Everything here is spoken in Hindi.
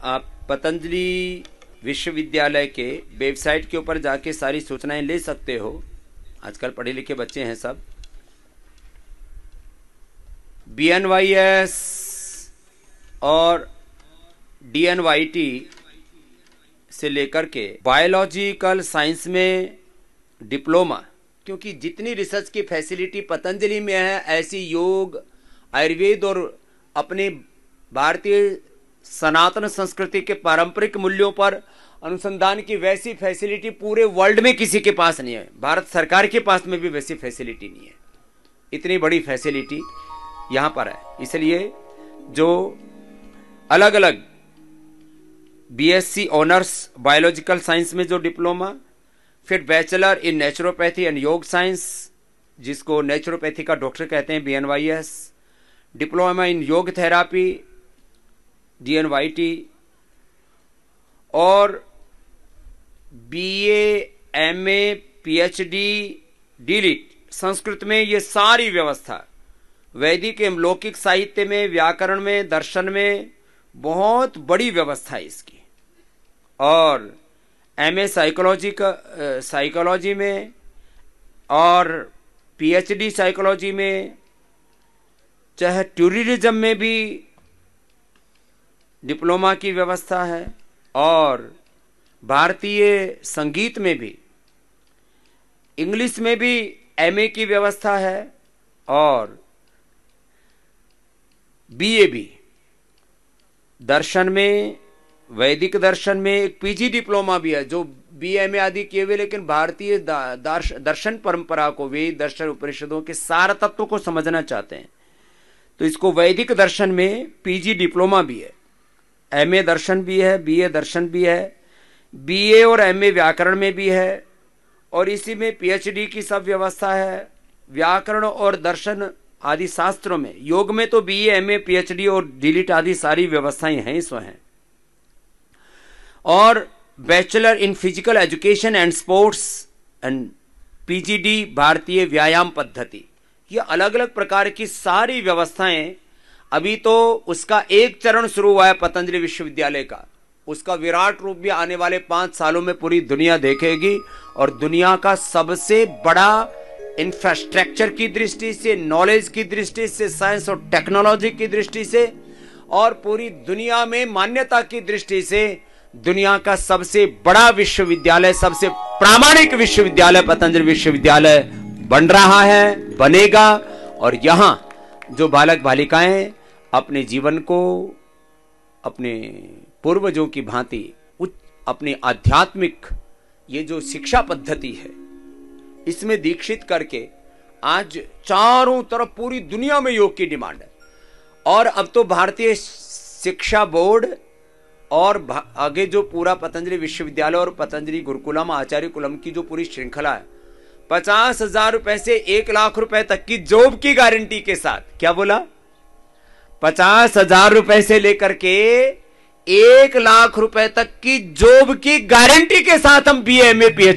आप पतंजलि विश्वविद्यालय के वेबसाइट के ऊपर जाके सारी सूचनाएं ले सकते हो। आजकल पढ़े लिखे बच्चे हैं सब। BNYS और DNYT से लेकर के बायोलॉजिकल साइंस में डिप्लोमा, क्योंकि जितनी रिसर्च की फैसिलिटी पतंजलि में है, ऐसी योग, आयुर्वेद और अपने भारतीय सनातन संस्कृति के पारंपरिक मूल्यों पर अनुसंधान की वैसी फैसिलिटी पूरे वर्ल्ड में किसी के पास नहीं है। भारत सरकार के पास में भी वैसी फैसिलिटी नहीं है। इतनी बड़ी फैसिलिटी यहाँ पर है। इसलिए जो अलग अलग BSc ऑनर्स बायोलॉजिकल साइंस में जो डिप्लोमा, फिर बैचलर इन नेचुरोपैथी एंड योग साइंस, जिसको नेचुरोपैथी का डॉक्टर कहते हैं BNYS, डिप्लोमा इन योग थेरापी DNYT, और BA MA PhD DLit Sanskrit में, ये सारी व्यवस्था वैदिक एवं लौकिक साहित्य में, व्याकरण में, दर्शन में बहुत बड़ी व्यवस्था है इसकी। और MA साइकोलॉजी में और PhD साइकोलॉजी में, चाहे टूरिज्म में भी डिप्लोमा की व्यवस्था है, और भारतीय संगीत में भी, इंग्लिश में भी MA की व्यवस्था है, और BA भी, दर्शन में, वैदिक दर्शन में एक PG डिप्लोमा भी है, जो BMA आदि किए हुए, लेकिन भारतीय दर्शन परंपरा को, वेद दर्शन उपनिषदों के सार तत्व को समझना चाहते हैं, तो इसको वैदिक दर्शन में PG डिप्लोमा भी है, MA दर्शन भी है, BA दर्शन भी है, BA और MA व्याकरण में भी है, और इसी में PhD की सब व्यवस्था है। व्याकरण और दर्शन आदि शास्त्रों में, योग में तो BA MA PhD और DLit आदि सारी व्यवस्थाएं हैं सो हैं। और bachelor in physical education and sports and PGD भारतीय व्यायाम पद्धति, ये अलग अलग प्रकार की सारी व्यवस्थाएं। अभी तो उसका एक चरण शुरू हुआ है पतंजलि विश्वविद्यालय का, उसका विराट रूप भी आने वाले 5 सालों में पूरी दुनिया देखेगी, और दुनिया का सबसे बड़ा इंफ्रास्ट्रक्चर की दृष्टि से, नॉलेज की दृष्टि से, साइंस और टेक्नोलॉजी की दृष्टि से, और पूरी दुनिया में मान्यता की दृष्टि से दुनिया का सबसे बड़ा विश्वविद्यालय, सबसे प्रामाणिक विश्वविद्यालय पतंजलि विश्वविद्यालय बन रहा है, बनेगा। और यहां जो बालक बालिकाएं अपने जीवन को अपने पूर्वजों की भांति अपनी आध्यात्मिक ये जो शिक्षा पद्धति है इसमें दीक्षित करके, आज चारों तरफ पूरी दुनिया में योग की डिमांड है। और अब तो भारतीय शिक्षा बोर्ड और आगे जो पूरा पतंजलि विश्वविद्यालय और पतंजलि गुरुकुलम, आचार्य कुलम की जो पूरी श्रृंखला है, 50,000 रुपए से 1 लाख रुपए तक की जॉब की गारंटी के साथ, क्या बोला, 50,000 रुपए से लेकर के 1 लाख रुपए तक की जॉब की गारंटी के साथ हम BA MA PhD